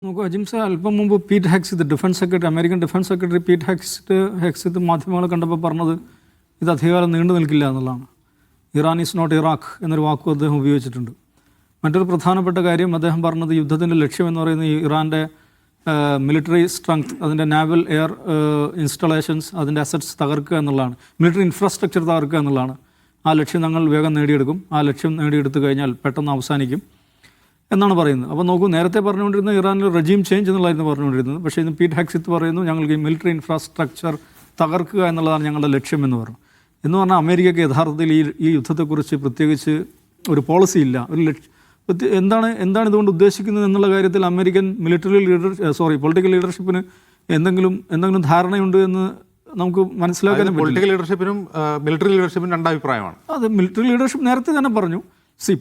നോക്കൂ അജിംസ അല്പം മുമ്പ് Pete Hegseth defence secretary American defence secretary Pete Hegseth മാധ്യമങ്ങളെ കണ്ടപ്പോൾ പറഞ്ഞത് ഇത് അധികകാലം നീണ്ടു നിൽക്കില്ല എന്നുള്ളതാണ്. ഇറാൻ ഈസ് നോട്ട് ഇറാഖ് എന്നൊരു വാക്കും അദ്ദേഹം ഉപയോഗിച്ചിട്ടുണ്ട്. മറ്റൊരു പ്രധാനപ്പെട്ട കാര്യം അദ്ദേഹം പറഞ്ഞത് യുദ്ധത്തിൻ്റെ ലക്ഷ്യം എന്ന് പറയുന്നത് ഇറാൻ്റെ മിലിറ്ററി സ്ട്രെങ്ത്, അതിൻ്റെ നാവൽ എയർ ഇൻസ്റ്റലേഷൻസ്, അതിൻ്റെ അസറ്റ്സ് തകർക്കുക എന്നുള്ളതാണ്, മിലിറ്ററി ഇൻഫ്രാസ്ട്രക്ചർ തകർക്കുക എന്നുള്ളതാണ്. ആ ലക്ഷ്യം ഞങ്ങൾ വേഗം നേടിയെടുക്കും, ആ ലക്ഷ്യം നേടിയെടുത്തു കഴിഞ്ഞാൽ പെട്ടെന്ന് അവസാനിക്കും എന്നാണ് പറയുന്നത്. അപ്പോൾ നോക്കൂ, നേരത്തെ പറഞ്ഞുകൊണ്ടിരുന്നത് ഇറാനിൽ റെജീം ചേഞ്ച് എന്നുള്ളതായിരുന്നു പറഞ്ഞുകൊണ്ടിരുന്നത്. പക്ഷേ ഇന്ന് പീറ്റ് ഹെക്സിത് പറയുന്നു ഞങ്ങൾക്ക് ഈ മിലിറ്ററി ഇൻഫ്രാസ്ട്രക്ചർ തകർക്കുക എന്നുള്ളതാണ് ഞങ്ങളുടെ ലക്ഷ്യം എന്ന് പറഞ്ഞു. എന്ന് പറഞ്ഞാൽ അമേരിക്കയ്ക്ക് യഥാർത്ഥത്തിൽ ഈ യുദ്ധത്തെക്കുറിച്ച് പ്രത്യേകിച്ച് ഒരു പോളിസി ഇല്ല, ഒരു എന്താണ് ഇതുകൊണ്ട് ഉദ്ദേശിക്കുന്നത് എന്നുള്ള കാര്യത്തിൽ അമേരിക്കൻ പൊളിറ്റിക്കൽ ലീഡർഷിപ്പിന് എന്തെങ്കിലും ധാരണയുണ്ട് എന്ന് നമുക്ക് മനസ്സിലാക്കാൻ. പൊളിറ്റിക്കൽ ലീഡർഷിപ്പിനും മിലിറ്ററി ലീഡർഷിപ്പിനും രണ്ടഭിപ്രായമാണ്. അത് മിലിറ്ററി ലീഡർഷിപ്പ് നേരത്തെ തന്നെ പറഞ്ഞു.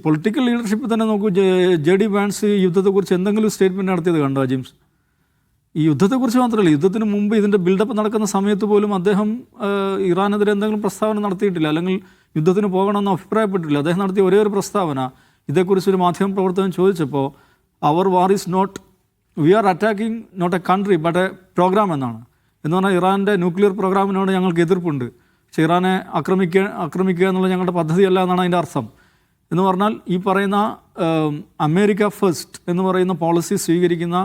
പൊളിറ്റിക്കൽ ലീഡർഷിപ്പ് തന്നെ നോക്കൂ, JD വാൻസ് ഈ യുദ്ധത്തെക്കുറിച്ച് എന്തെങ്കിലും സ്റ്റേറ്റ്മെൻറ്റ് നടത്തിയത് കണ്ടോ ജെയിംസ്? ഈ യുദ്ധത്തെക്കുറിച്ച് മാത്രമല്ല, യുദ്ധത്തിന് മുമ്പ് ഇതിൻ്റെ ബിൽഡപ്പ് നടക്കുന്ന സമയത്ത് പോലും അദ്ദേഹം ഇറാനെതിരെ എന്തെങ്കിലും പ്രസ്താവന നടത്തിയിട്ടില്ല, അല്ലെങ്കിൽ യുദ്ധത്തിന് പോകണമെന്ന് അഭിപ്രായപ്പെട്ടില്ല. അദ്ദേഹം നടത്തിയ ഒരേ ഒരു പ്രസ്താവന ഇതേക്കുറിച്ച് ഒരു മാധ്യമ പ്രവർത്തകൻ ചോദിച്ചപ്പോൾ അവർ war is not, we are attacking not a country but a programme എന്നാണ്. എന്ന് പറഞ്ഞാൽ ഇറാൻ്റെ ന്യൂക്ലിയർ പ്രോഗ്രാമിനോട് ഞങ്ങൾക്ക് എതിർപ്പുണ്ട്, പക്ഷേ ഇറാനെ ആക്രമിക്കുക എന്നുള്ള ഞങ്ങളുടെ പദ്ധതിയല്ല എന്നാണ് അതിൻ്റെ അർത്ഥം. എന്ന് പറഞ്ഞാൽ ഈ പറയുന്ന അമേരിക്ക ഫസ്റ്റ് എന്ന് പറയുന്ന പോളിസി സ്വീകരിക്കുന്ന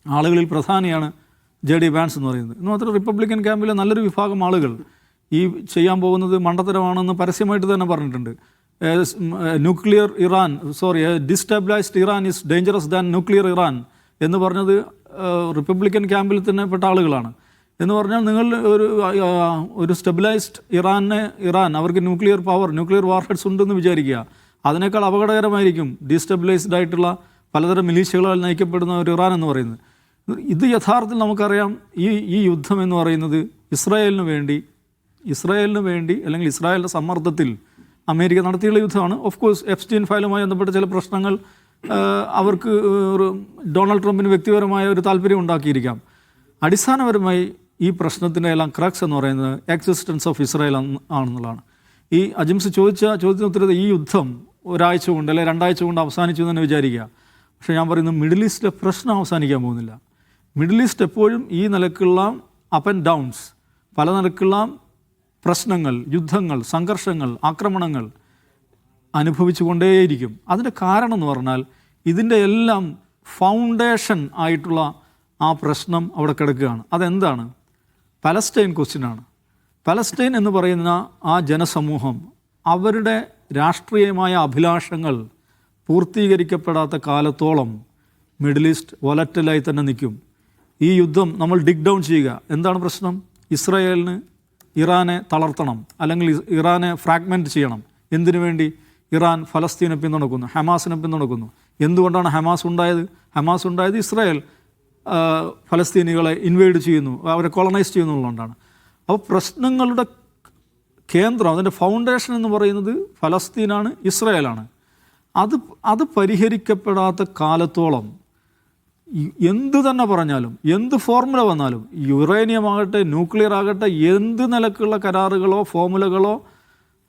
ആളുകളിൽ പ്രധാനിയാണ് JD വാൻസ് എന്ന് പറയുന്നത്. എന്ന് മാത്രം റിപ്പബ്ലിക്കൻ ക്യാമ്പിലെ നല്ലൊരു വിഭാഗം ആളുകൾ ഈ ചെയ്യാൻ പോകുന്നത് മണ്ടത്തരമാണെന്ന് പരസ്യമായിട്ട് തന്നെ പറഞ്ഞിട്ടുണ്ട്. Destabilised Iran is dangerous than nuclear Iran എന്ന് പറഞ്ഞത് റിപ്പബ്ലിക്കൻ ക്യാമ്പിൽ തന്നെ പെട്ട ആളുകളാണ്. എന്ന് പറഞ്ഞാൽ നിങ്ങൾ ഒരു സ്റ്റെബിലൈസ്ഡ് ഇറാൻ അവർക്ക് ന്യൂക്ലിയർ വാർഹെഡ്സ് ഉണ്ടെന്ന് വിചാരിക്കുക, അതിനേക്കാൾ അപകടകരമായിരിക്കും ഡീസ്റ്റെബിലൈസ്ഡ് ആയിട്ടുള്ള പലതരം മിലീഷ്യകളാൽ നയിക്കപ്പെടുന്ന ഒരു ഇറാൻ എന്ന് പറയുന്നത്. ഇത് യഥാർത്ഥത്തിൽ നമുക്കറിയാം, ഈ യുദ്ധം എന്ന് പറയുന്നത് ഇസ്രായേലിന് വേണ്ടി അല്ലെങ്കിൽ ഇസ്രായേലിൻ്റെ സമ്മർദ്ദത്തിൽ അമേരിക്ക നടത്തിയുള്ള യുദ്ധമാണ്. ഓഫ് കോഴ്സ് എപ്സ്റ്റീൻ ഫയലുമായി ബന്ധപ്പെട്ട ചില പ്രശ്നങ്ങൾ അവർക്ക് ഡൊണാൾഡ് ട്രംപിന് വ്യക്തിപരമായ ഒരു താല്പര്യം ഉണ്ടാക്കിയിരിക്കാം. അടിസ്ഥാനപരമായി ഈ പ്രശ്നത്തിൻ്റെ എല്ലാം ക്രക്സ് എന്ന് പറയുന്നത് എക്സിസ്റ്റൻസ് ഓഫ് ഇസ്രായേൽ ആണെന്നുള്ളതാണ്. ഈ അജിംസ് ചോദിച്ച ചോദ്യത്തിന് ഉത്തരത്തിൽ ഈ യുദ്ധം ഒരാഴ്ച കൊണ്ട് അല്ലെങ്കിൽ 2 ആഴ്ച കൊണ്ട് അവസാനിച്ചു എന്ന് തന്നെ വിചാരിക്കുക. പക്ഷേ ഞാൻ പറയുന്നത് മിഡിൽ ഈസ്റ്റിലെ പ്രശ്നം അവസാനിക്കാൻ പോകുന്നില്ല. മിഡിൽ ഈസ്റ്റ് എപ്പോഴും ഈ നിലക്കുള്ള അപ്പ് ആൻഡ് ഡൗൺസ്, പല നിലക്കുള്ള പ്രശ്നങ്ങൾ, യുദ്ധങ്ങൾ, സംഘർഷങ്ങൾ, ആക്രമണങ്ങൾ അനുഭവിച്ചു കൊണ്ടേയിരിക്കും. അതിൻ്റെ കാരണം എന്ന് പറഞ്ഞാൽ ഇതിൻ്റെ എല്ലാം ഫൗണ്ടേഷൻ ആയിട്ടുള്ള ആ പ്രശ്നം അവിടെ കിടക്കുകയാണ്. അതെന്താണ്? പലസ്തീൻ ക്വസ്റ്റ്യനാണ്. പലസ്തീൻ എന്ന് പറയുന്ന ആ ജനസമൂഹം, അവരുടെ രാഷ്ട്രീയമായ അഭിലാഷങ്ങൾ പൂർത്തീകരിക്കപ്പെടാത്ത കാലത്തോളം മിഡിൽ ഈസ്റ്റ് വൊലറ്റലായി തന്നെ നിൽക്കും. ഈ യുദ്ധം നമ്മൾ ഡിഗ് ഡൗൺ ചെയ്യുക. എന്താണ് പ്രശ്നം? ഇസ്രായേലിന് ഇറാനെ തളർത്തണം, അല്ലെങ്കിൽ ഇറാനെ ഫ്രാഗ്മെൻറ്റ് ചെയ്യണം. എന്തിനു വേണ്ടി? ഇറാൻ ഫലസ്തീനെ പിന്തുണക്കുന്നു, ഹമാസിനെ പിന്തുണക്കുന്നു. എന്തുകൊണ്ടാണ് ഹമാസ് ഉണ്ടായത്? ഇസ്രായേൽ ഫലസ്തീനികളെ ഇൻവേഡ് ചെയ്യുന്നു, അവരെ കോളനൈസ് ചെയ്യുന്നു എന്നുള്ളതുകൊണ്ടാണ്. അപ്പോൾ പ്രശ്നങ്ങളുടെ കേന്ദ്രം, അതിൻ്റെ ഫൗണ്ടേഷൻ എന്ന് പറയുന്നത് ഫലസ്തീനാണ്, ഇസ്രായേലാണ്. അത് പരിഹരിക്കപ്പെടാത്ത കാലത്തോളം എന്ത് തന്നെ പറഞ്ഞാലും, എന്ത് ഫോർമുല വന്നാലും, യുറേനിയം ആകട്ടെ, ന്യൂക്ലിയർ ആകട്ടെ, എന്ത് നിലക്കുള്ള കരാറുകളോ ഫോർമുലകളോ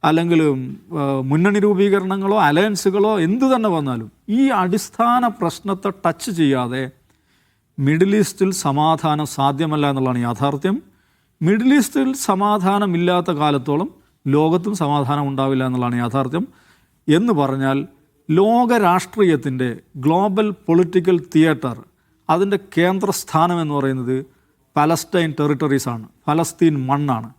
അല്ലെങ്കിൽ മുന്നണി രൂപീകരണങ്ങളോ അലയൻസുകളോ എന്തു തന്നെ വന്നാലും ഈ അടിസ്ഥാന പ്രശ്നത്തെ ടച്ച് ചെയ്യാതെ മിഡിൽ ഈസ്റ്റിൽ സമാധാനം സാധ്യമല്ല എന്നുള്ളതാണ് യാഥാർത്ഥ്യം. മിഡിൽ ഈസ്റ്റിൽ സമാധാനമില്ലാത്ത കാലത്തോളം ലോകത്തും സമാധാനം ഉണ്ടാവില്ല എന്നുള്ളതാണ് യാഥാർത്ഥ്യം. എന്ന് പറഞ്ഞാൽ ലോക രാഷ്ട്രീയത്തിൻ്റെ ഗ്ലോബൽ പൊളിറ്റിക്കൽ തിയേറ്റർ, അതിൻ്റെ കേന്ദ്രസ്ഥാനം എന്ന് പറയുന്നത് പലസ്തീൻ ടെറിട്ടറീസാണ്, ഫലസ്തീൻ മണ്ണാണ്.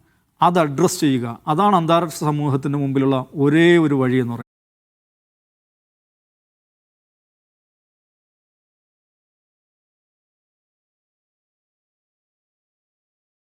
അത് അഡ്രസ്സ് ചെയ്യുക, അതാണ് അന്താരാഷ്ട്ര സമൂഹത്തിൻ്റെ മുമ്പിലുള്ള ഒരേ ഒരു വഴി എന്ന് പറയുന്നത്.